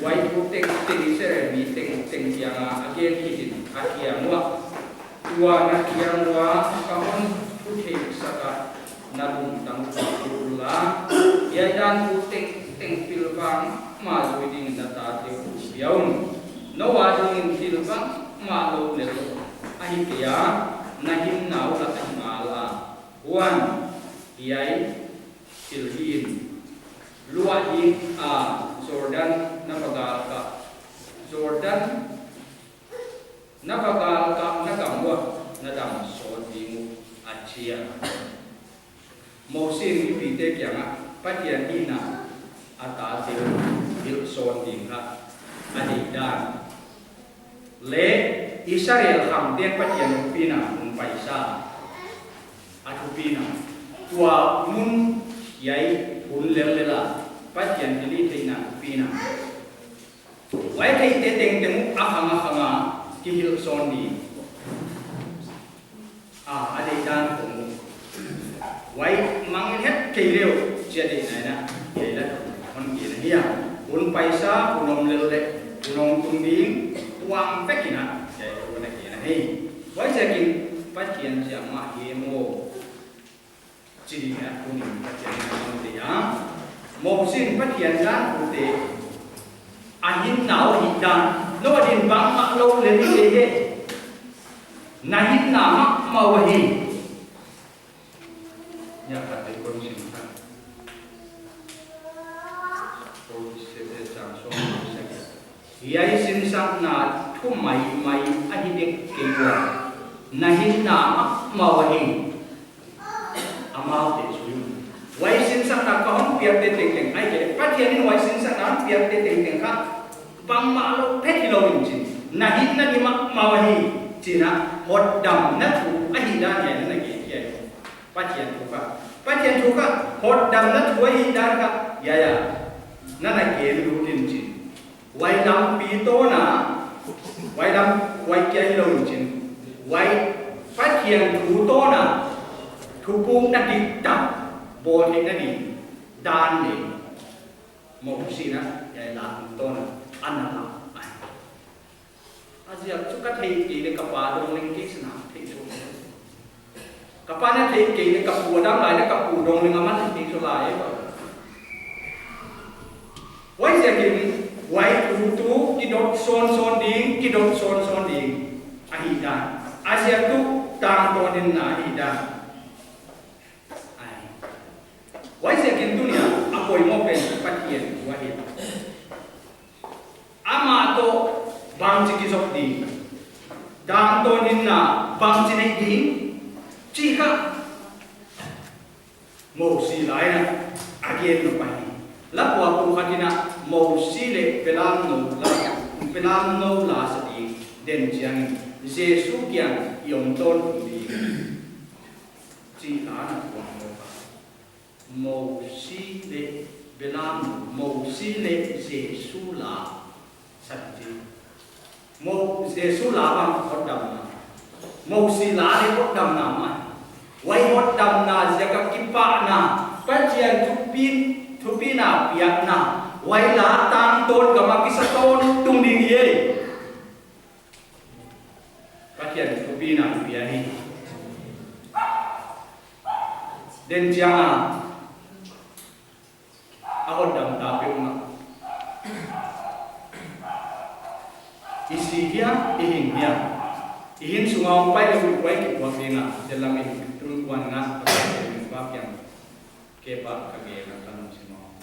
wai tu teng sere mi teng yang agen hidin akia mua na kia mua kawan putih saka nalung tang pula ya dan teng pilbang ma zui ding data te biaun no wa ding pilbang ma lo le ahi kia nahim nau la mala wan iai silhin lua hi Jordan nabagal ka nagamwa nadam so ding achia Mosin pite kianga patian ina ata til son dingha adidan le Israel ham den patian pina paisa atupina tua mun yai hun lela patian dili teina pina wai kai te teng ahanga ki hil son di adidan wai mang hết kỳ liều chia đi này nè vậy là con gì này nha muốn paisa unom lele unom tuming tuang phép gì nè vậy con này gì này wai sẽ kinh phát triển dạng mà hiemo chỉ là con mình phát triển con gì á một xin phát triển ra cụ thể anh nào hiện đang nó đi băng mặc lâu lên đi thế này hiện nào màu gì nhà cả cái con xin khác tôi sẽ để trang số sẽ vậy xin sang na thu mày anh đi kêu nahin na màu hình amal để suy vậy xin sang na có không việc để tiền ai cái phát hiện vậy xin sang na việc để tiền khác bằng mà lo hết thì lo mình chỉ nahin na đi màu hình chỉ là một đầm nát thủ anh đã vậy nó là gì phát triển thu ka hot dam na thuai dar ka ya nana ke lu tin chi wai lam pi to na wai lam wai ke lo chin wai phát triển thu to na thu pung na di tam bo thi na di dan ni mo si na ya la to na an na azia chu ka thei ki le ka pa dong ling ki sna thei chu kapana thei ki le ka pu dam lai le ka pu dong ling aman thei chu lai wai se ki wai tu ki dot son ding ahi da azia tu tang to din na ahi da ai wai se ki dunia apoi mo pen patien wahi ama to bang chi ki di dang to nin na bang chi nei di chi ka mo si lai na again no pai la kwa ku khatina mo si le pelam no la sa di den chiang jesu kian yom ton di chi la na kwa mo si le pelam mo si le jesu la sa di một Giêsu lá bằng hot đầm na, một si lá đi hot đầm na mà, quay hot đầm na giờ các kipa na, phát triển thu pin na piak na, quay lá tang tôn cả mà kisa tôn tung đi gì, phát pathian tupi na piahi den janga akon dam tape uma isi dia ihin sungau pai le pai ki wa binga dalam tun wan na pa yang kepa kage na kan sino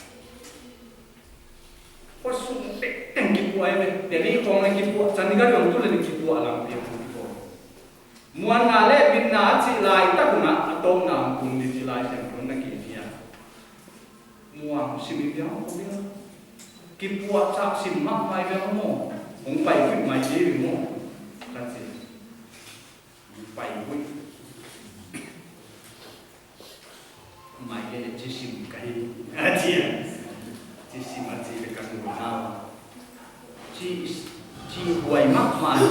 posung tek teng ki puai me deni kong le ki pu chaniga yong tu le ki pu alam pi pu ko muan na le bin na chi lai ta kuna atom na kung di chi lai sem kon na ki dia muang simi dia ko dia ki pu cha sim mak mai ve mo ong pai kwit mai di mo kan si pai kwit mai ke chi sim kai a chi sim a chi le ka ku na chi huai mak mai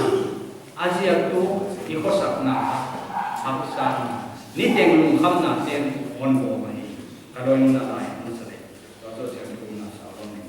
Asia tu ikosak na apusan ni teng lung kham na ten on bo mai kalau na lai na sare to sia tu na sa bon ni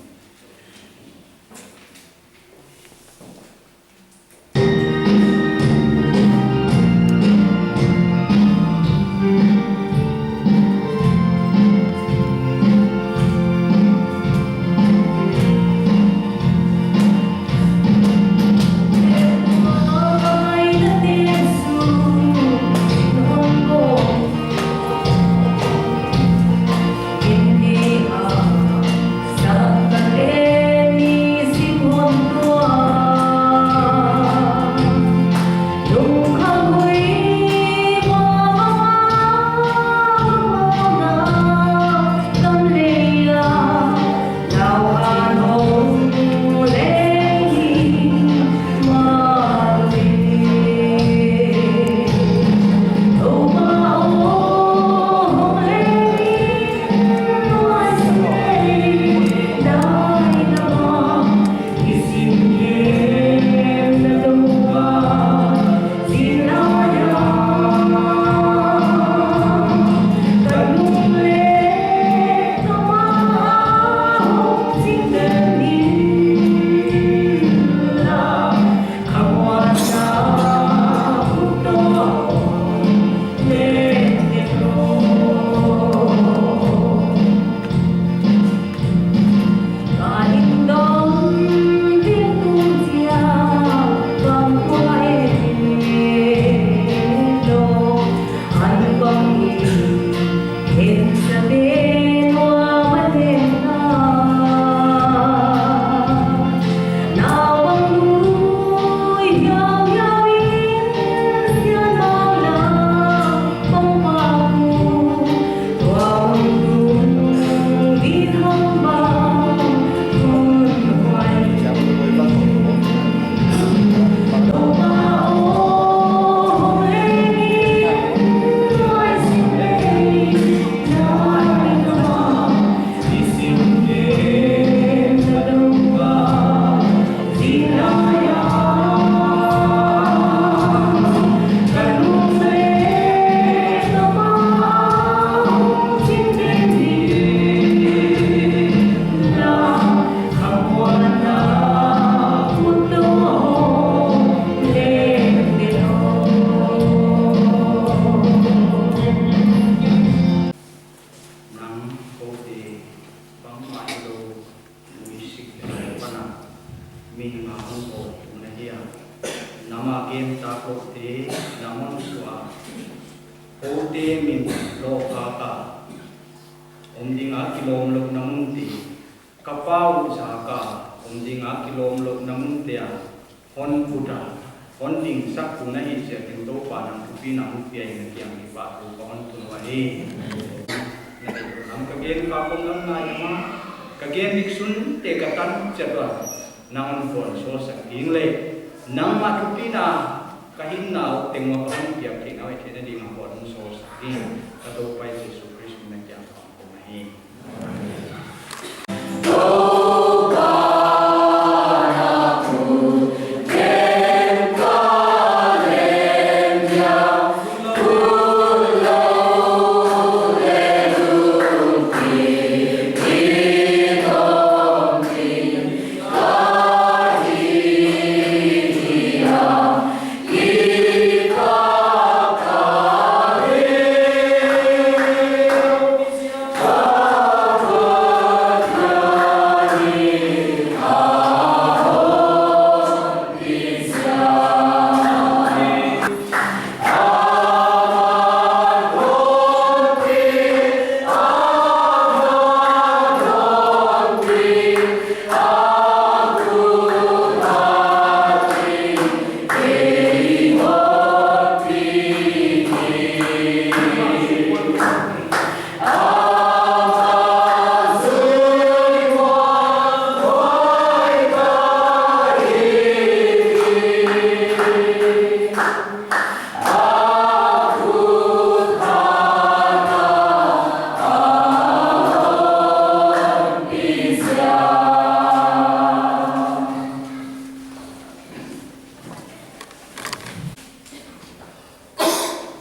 Yeah.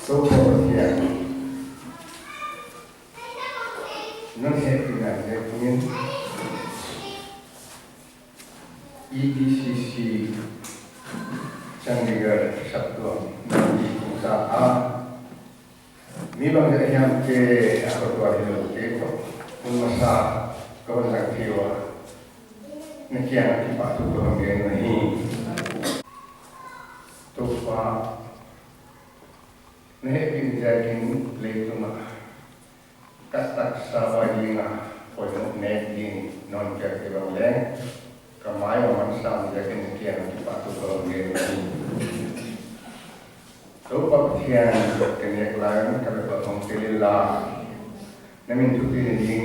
So here, non happy that happening. EDCC Chandigarh Sabtu Nabi Usaha Mibang yang ke aku tuan hidup ke masa kawan sang tiwa nekian kipak tu kawan dia ni tupa nekin jakin leituma katak sabajina poinuk nekin non kerja leng Kamai orang Islam jaga nekian kipak tu kalau dia ni. So pakaian kenek lain kalau orang kelila, namin tu dia ni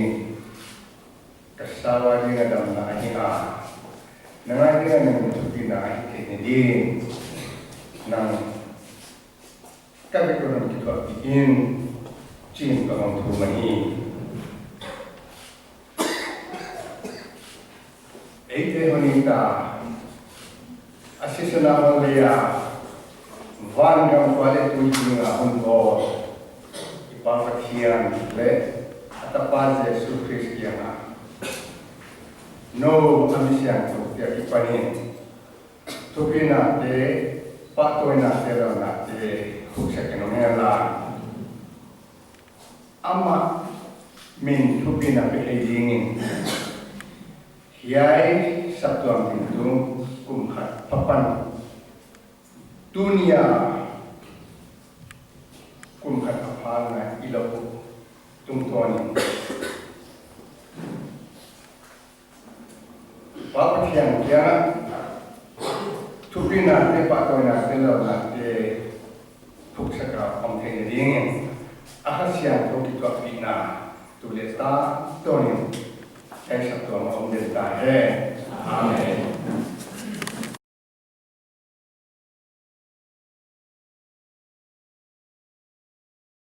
kasawa dia dalam nahiya, nangai dia namin tu dia nahi kenedi, nang kalau orang kita bikin cing orang tu mani. Ite honita asisana holia van gam kwale tuinga hongo ipapathian le atapaz Yesus Kristiana no amisian tu dia ipanin tupina de patoina de na de kuksekenomela ama min tupina pe edingin Yai Sabtuang Pintung Kumhat Papan Dunia Kumhat Apana Ilapu Tungtoni Bapak yang dia Tupina de Patoina Telo na de Tuksaka Omteng Ringin Ahasian Tukikwa Pina Tuleta Tonin Esa tua mão de Amen.